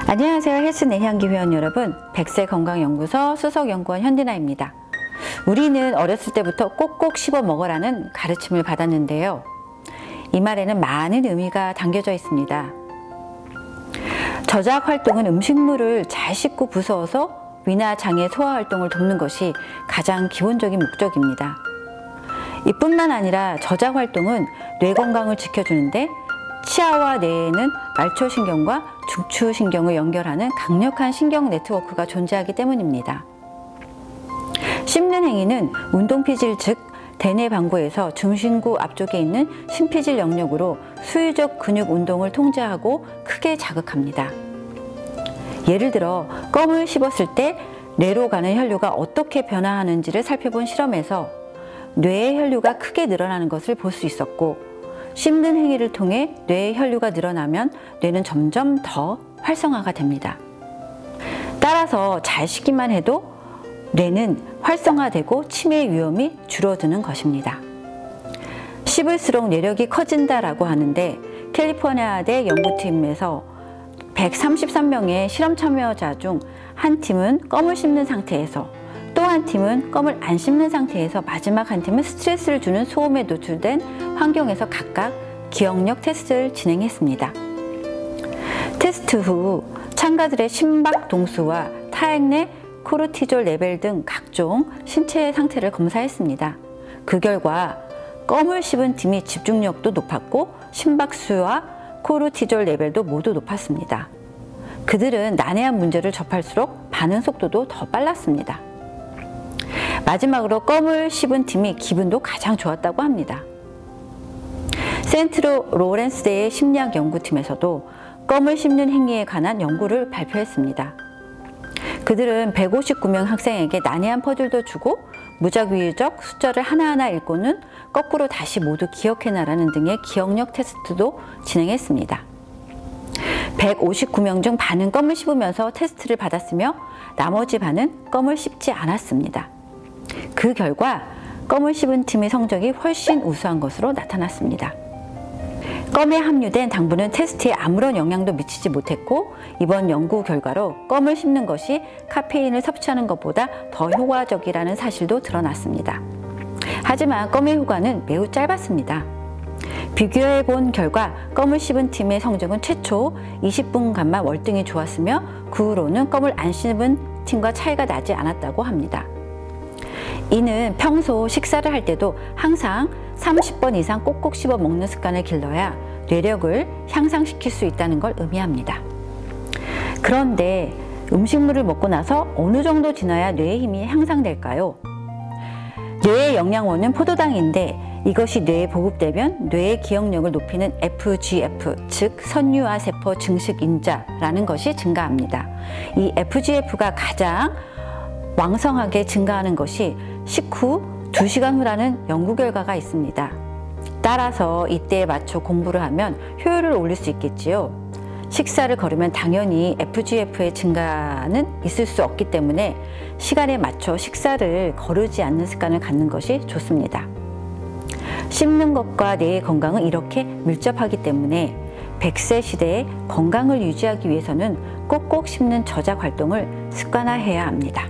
안녕하세요. 헬스 내향기 회원 여러분, 백세건강연구소 수석연구원 현디나입니다. 우리는 어렸을 때부터 꼭꼭 씹어 먹으라는 가르침을 받았는데요. 이 말에는 많은 의미가 담겨져 있습니다. 저작 활동은 음식물을 잘 씹고 부수어서 위나 장의 소화 활동을 돕는 것이 가장 기본적인 목적입니다. 이뿐만 아니라 저작 활동은 뇌 건강을 지켜주는데 치아와 뇌에는 말초신경과 중추신경을 연결하는 강력한 신경 네트워크가 존재하기 때문입니다. 씹는 행위는 운동피질 즉 대뇌 방구에서 중심구 앞쪽에 있는 심피질 영역으로 수유적 근육 운동을 통제하고 크게 자극합니다. 예를 들어 껌을 씹었을 때 뇌로 가는 혈류가 어떻게 변화하는지를 살펴본 실험에서 뇌의 혈류가 크게 늘어나는 것을 볼 수 있었고, 씹는 행위를 통해 뇌의 혈류가 늘어나면 뇌는 점점 더 활성화가 됩니다. 따라서 잘 씹기만 해도 뇌는 활성화되고 치매 위험이 줄어드는 것입니다. 씹을수록 뇌력이 커진다라고 하는데, 캘리포니아대 연구팀에서 133명의 실험 참여자 중 한 팀은 껌을 씹는 상태에서, 또 한 팀은 껌을 안 씹는 상태에서, 마지막 한 팀은 스트레스를 주는 소음에 노출된 환경에서 각각 기억력 테스트를 진행했습니다. 테스트 후 참가들의 심박 동수와 타액 내 코르티졸 레벨 등 각종 신체 상태를 검사했습니다. 그 결과 껌을 씹은 팀이 집중력도 높았고 심박수와 코르티졸 레벨도 모두 높았습니다. 그들은 난해한 문제를 접할수록 반응 속도도 더 빨랐습니다. 마지막으로 껌을 씹은 팀이 기분도 가장 좋았다고 합니다. 센트 로렌스대의 심리학 연구팀에서도 껌을 씹는 행위에 관한 연구를 발표했습니다. 그들은 159명 학생에게 난해한 퍼즐도 주고 무작위적 숫자를 하나하나 읽고는 거꾸로 다시 모두 기억해나라는 등의 기억력 테스트도 진행했습니다. 159명 중 반은 껌을 씹으면서 테스트를 받았으며 나머지 반은 껌을 씹지 않았습니다. 그 결과 껌을 씹은 팀의 성적이 훨씬 우수한 것으로 나타났습니다. 껌에 함유된 당분은 테스트에 아무런 영향도 미치지 못했고, 이번 연구 결과로 껌을 씹는 것이 카페인을 섭취하는 것보다 더 효과적이라는 사실도 드러났습니다. 하지만 껌의 효과는 매우 짧았습니다. 비교해 본 결과 껌을 씹은 팀의 성적은 최초 20분간만 월등히 좋았으며 그 후로는 껌을 안 씹은 팀과 차이가 나지 않았다고 합니다. 이는 평소 식사를 할 때도 항상 30번 이상 꼭꼭 씹어 먹는 습관을 길러야 뇌력을 향상시킬 수 있다는 걸 의미합니다. 그런데 음식물을 먹고 나서 어느 정도 지나야 뇌의 힘이 향상될까요? 뇌의 영양원은 포도당인데 이것이 뇌에 보급되면 뇌의 기억력을 높이는 FGF, 즉 선유화 세포 증식 인자라는 것이 증가합니다. 이 FGF가 가장 왕성하게 증가하는 것이 식후 2시간 후라는 연구 결과가 있습니다. 따라서 이때에 맞춰 공부를 하면 효율을 올릴 수 있겠지요. 식사를 거르면 당연히 FGF의 증가는 있을 수 없기 때문에 시간에 맞춰 식사를 거르지 않는 습관을 갖는 것이 좋습니다. 씹는 것과 뇌의 건강은 이렇게 밀접하기 때문에 100세 시대의 건강을 유지하기 위해서는 꼭꼭 씹는 저작 활동을 습관화해야 합니다.